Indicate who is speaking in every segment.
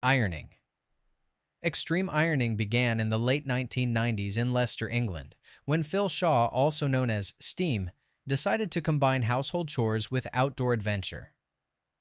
Speaker 1: Ironing. Extreme ironing began in the late 1990s in Leicester, England, when Phil Shaw, also known as Steam, decided to combine household chores with outdoor adventure.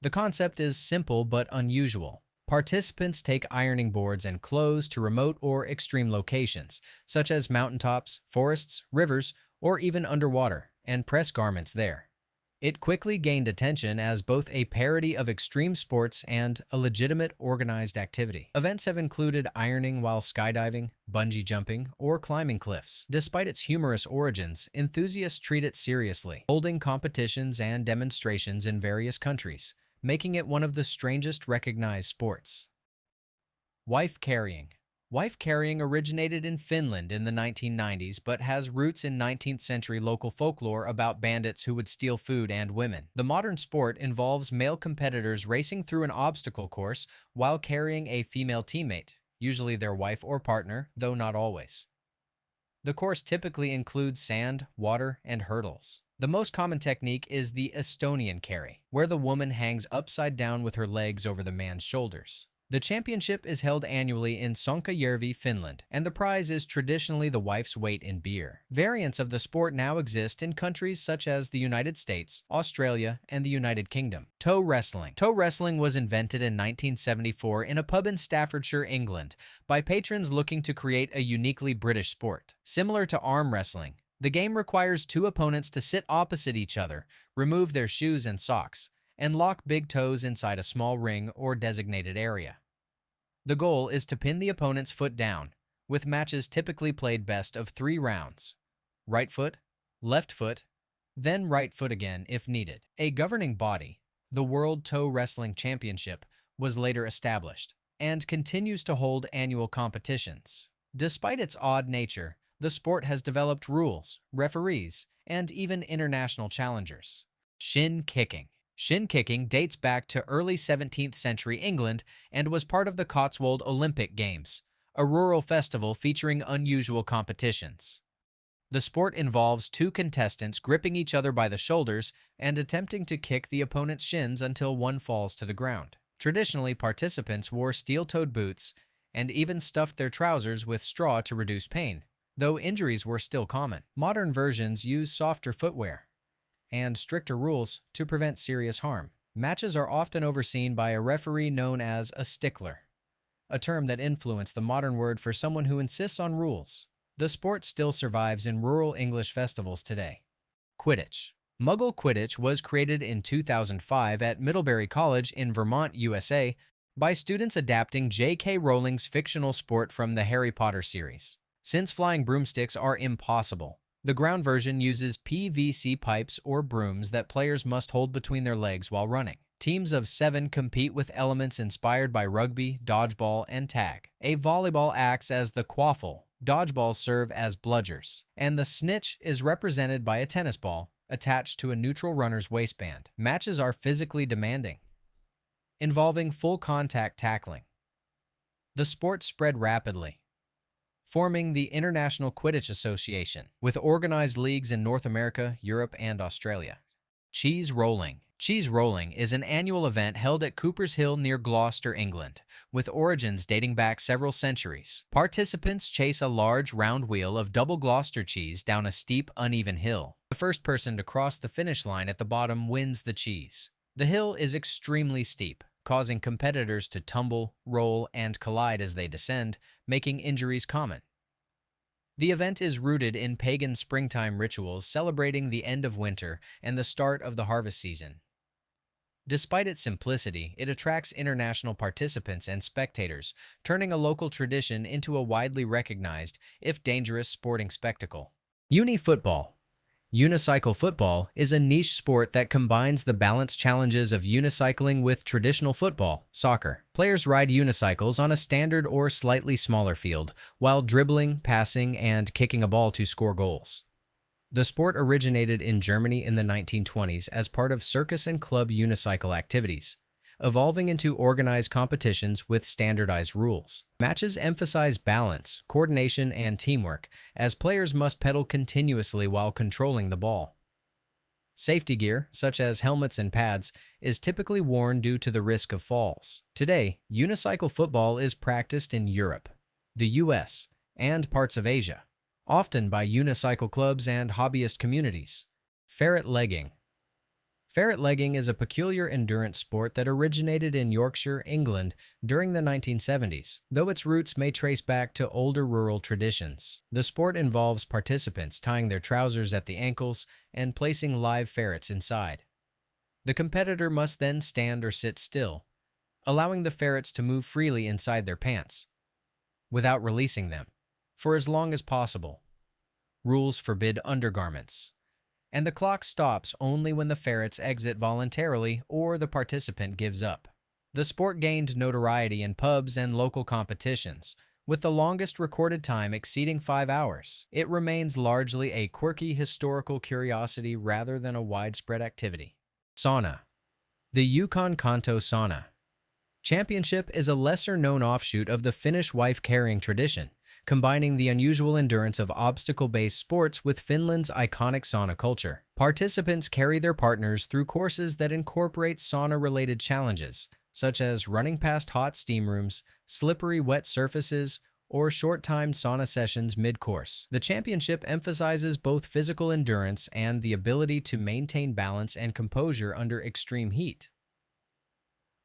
Speaker 1: The concept is simple but unusual. Participants take ironing boards and clothes to remote or extreme locations, such as mountaintops, forests, rivers, or even underwater, and press garments there. It quickly gained attention as both a parody of extreme sports and a legitimate organized activity. Events have included ironing while skydiving, bungee jumping, or climbing cliffs. Despite its humorous origins, enthusiasts treat it seriously, holding competitions and demonstrations in various countries, making it one of the strangest recognized sports. Wife carrying. Wife carrying originated in Finland in the 1990s but has roots in 19th century local folklore about bandits who would steal food and women. The modern sport involves male competitors racing through an obstacle course while carrying a female teammate, usually their wife or partner, though not always. The course typically includes sand, water, and hurdles. The most common technique is the Estonian carry, where the woman hangs upside down with her legs over the man's shoulders. The championship is held annually in Sonkajärvi, Finland, and the prize is traditionally the wife's weight in beer. Variants of the sport now exist in countries such as the United States, Australia, and the United Kingdom. Toe wrestling. Toe wrestling was invented in 1974 in a pub in Staffordshire, England, by patrons looking to create a uniquely British sport. Similar to arm wrestling, the game requires two opponents to sit opposite each other, remove their shoes and socks, and lock big toes inside a small ring or designated area. The goal is to pin the opponent's foot down, with matches typically played best of 3 rounds. Right foot, left foot, then right foot again if needed. A governing body, the World Toe Wrestling Championship, was later established and continues to hold annual competitions. Despite its odd nature, the sport has developed rules, referees, and even international challengers. Shin kicking. Shin kicking dates back to early 17th century England and was part of the Cotswold Olympic Games, a rural festival featuring unusual competitions. The sport involves 2 contestants gripping each other by the shoulders and attempting to kick the opponent's shins until one falls to the ground. Traditionally, participants wore steel-toed boots and even stuffed their trousers with straw to reduce pain, though injuries were still common. Modern versions use softer footwear and stricter rules to prevent serious harm. Matches are often overseen by a referee known as a stickler, a term that influenced the modern word for someone who insists on rules. The sport still survives in rural English festivals today. Quidditch. Muggle Quidditch was created in 2005 at Middlebury College in Vermont, USA, by students adapting J.K. Rowling's fictional sport from the Harry Potter series. Since flying broomsticks are impossible, the ground version uses PVC pipes or brooms that players must hold between their legs while running. Teams of 7 compete with elements inspired by rugby, dodgeball, and tag. A volleyball acts as the quaffle, dodgeballs serve as bludgers, and the snitch is represented by a tennis ball attached to a neutral runner's waistband. Matches are physically demanding, involving full contact tackling. The sport spread rapidly, forming the International Quidditch Association, with organized leagues in North America, Europe, and Australia. Cheese rolling. Cheese rolling is an annual event held at Cooper's Hill near Gloucester, England, with origins dating back several centuries. Participants chase a large round wheel of double Gloucester cheese down a steep, uneven hill. The first person to cross the finish line at the bottom wins the cheese. The hill is extremely steep, causing competitors to tumble, roll, and collide as they descend, making injuries common. The event is rooted in pagan springtime rituals celebrating the end of winter and the start of the harvest season. Despite its simplicity, it attracts international participants and spectators, turning a local tradition into a widely recognized, if dangerous, sporting spectacle. Uni-football. Unicycle football is a niche sport that combines the balance challenges of unicycling with traditional football, soccer. Players ride unicycles on a standard or slightly smaller field, while dribbling, passing, and kicking a ball to score goals. The sport originated in Germany in the 1920s as part of circus and club unicycle activities, evolving into organized competitions with standardized rules. Matches emphasize balance, coordination, and teamwork, as players must pedal continuously while controlling the ball. Safety gear, such as helmets and pads, is typically worn due to the risk of falls. Today, unicycle football is practiced in Europe, the US, and parts of Asia, often by unicycle clubs and hobbyist communities. Ferret legging. Ferret legging is a peculiar endurance sport that originated in Yorkshire, England during the 1970s, though its roots may trace back to older rural traditions. The sport involves participants tying their trousers at the ankles and placing live ferrets inside. The competitor must then stand or sit still, allowing the ferrets to move freely inside their pants, without releasing them, for as long as possible. Rules forbid undergarments, and the clock stops only when the ferrets exit voluntarily or the participant gives up. The sport gained notoriety in pubs and local competitions, with the longest recorded time exceeding 5 hours. It remains largely a quirky historical curiosity rather than a widespread activity. Sauna. The Yukon Kanto Sauna Championship is a lesser-known offshoot of the Finnish wife-carrying tradition, combining the unusual endurance of obstacle-based sports with Finland's iconic sauna culture. Participants carry their partners through courses that incorporate sauna-related challenges, such as running past hot steam rooms, slippery wet surfaces, or short-timed sauna sessions mid-course. The championship emphasizes both physical endurance and the ability to maintain balance and composure under extreme heat.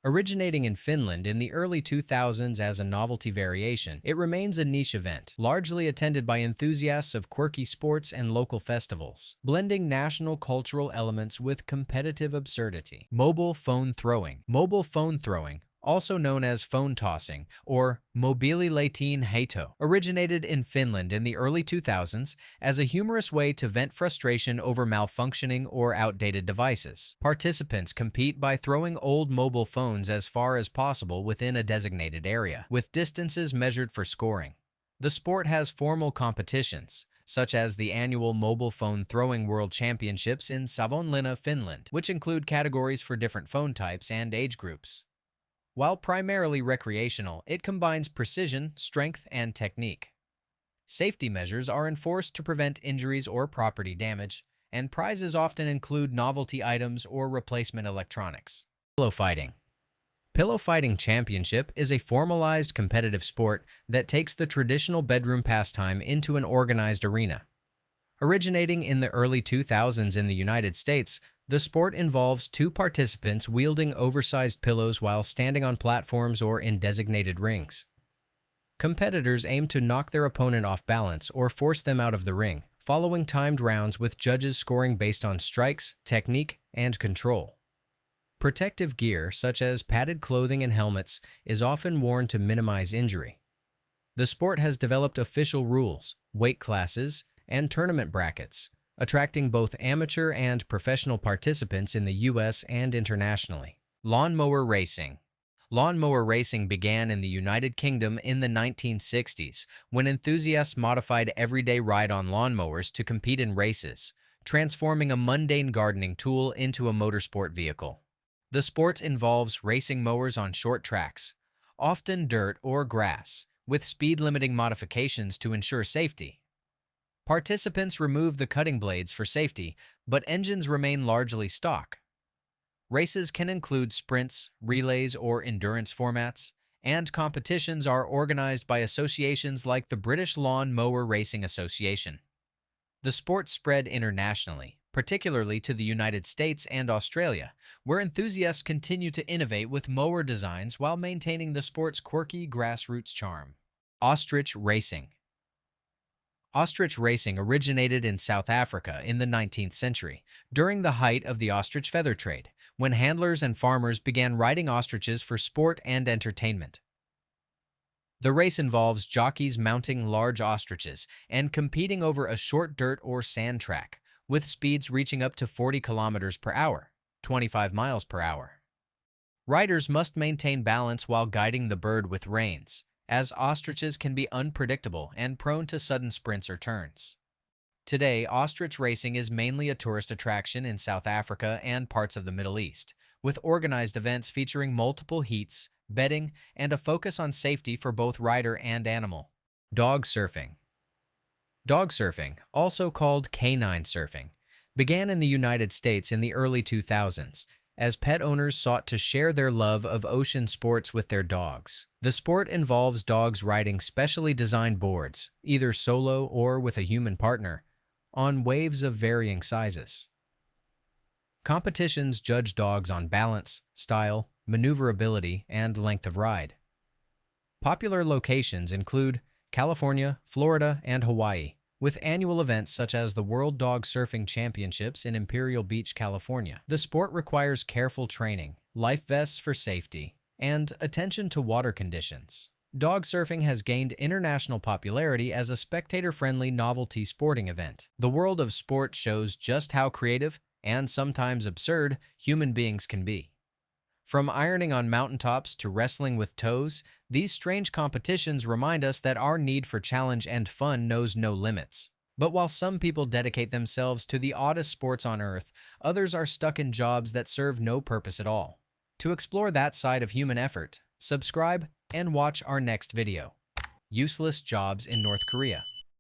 Speaker 1: Originating in Finland in the early 2000s as a novelty variation, it remains a niche event, largely attended by enthusiasts of quirky sports and local festivals, blending national cultural elements with competitive absurdity. Mobile phone throwing. Mobile phone throwing, also known as phone tossing or mobiilileitin heitto, originated in Finland in the early 2000s as a humorous way to vent frustration over malfunctioning or outdated devices. Participants compete by throwing old mobile phones as far as possible within a designated area, with distances measured for scoring. The sport has formal competitions, such as the annual Mobile Phone Throwing World Championships in Savonlinna, Finland, which include categories for different phone types and age groups. While primarily recreational, it combines precision, strength, and technique. Safety measures are enforced to prevent injuries or property damage, and prizes often include novelty items or replacement electronics. Pillow fighting. Pillow fighting championship is a formalized competitive sport that takes the traditional bedroom pastime into an organized arena. Originating in the early 2000s in the United States, the sport involves two participants wielding oversized pillows while standing on platforms or in designated rings. Competitors aim to knock their opponent off balance or force them out of the ring, following timed rounds with judges scoring based on strikes, technique, and control. Protective gear, such as padded clothing and helmets, is often worn to minimize injury. The sport has developed official rules, weight classes, and tournament brackets, attracting both amateur and professional participants in the US and internationally. Lawnmower racing. Lawnmower racing began in the United Kingdom in the 1960s, when enthusiasts modified everyday ride-on lawnmowers to compete in races, transforming a mundane gardening tool into a motorsport vehicle. The sport involves racing mowers on short tracks, often dirt or grass, with speed-limiting modifications to ensure safety. Participants remove the cutting blades for safety, but engines remain largely stock. Races can include sprints, relays, or endurance formats, and competitions are organized by associations like the British Lawn Mower Racing Association. The sport spread internationally, particularly to the United States and Australia, where enthusiasts continue to innovate with mower designs while maintaining the sport's quirky grassroots charm. Ostrich racing. Ostrich racing originated in South Africa in the 19th century, during the height of the ostrich feather trade, when handlers and farmers began riding ostriches for sport and entertainment. The race involves jockeys mounting large ostriches and competing over a short dirt or sand track, with speeds reaching up to 40 kilometers per hour, 25 miles per hour. Riders must maintain balance while guiding the bird with reins, as ostriches can be unpredictable and prone to sudden sprints or turns. Today, ostrich racing is mainly a tourist attraction in South Africa and parts of the Middle East, with organized events featuring multiple heats, bedding, and a focus on safety for both rider and animal. Dog surfing. Dog surfing, also called canine surfing, began in the United States in the early 2000s, as pet owners sought to share their love of ocean sports with their dogs. The sport involves dogs riding specially designed boards, either solo or with a human partner, on waves of varying sizes. Competitions judge dogs on balance, style, maneuverability, and length of ride. Popular locations include California, Florida, and Hawaii, with annual events such as the World Dog Surfing Championships in Imperial Beach, California. The sport requires careful training, life vests for safety, and attention to water conditions. Dog surfing has gained international popularity as a spectator-friendly novelty sporting event. The world of sport shows just how creative, and sometimes absurd, human beings can be. From ironing on mountaintops to wrestling with toes, these strange competitions remind us that our need for challenge and fun knows no limits. But while some people dedicate themselves to the oddest sports on earth, others are stuck in jobs that serve no purpose at all. To explore that side of human effort, subscribe and watch our next video. Useless jobs in North Korea.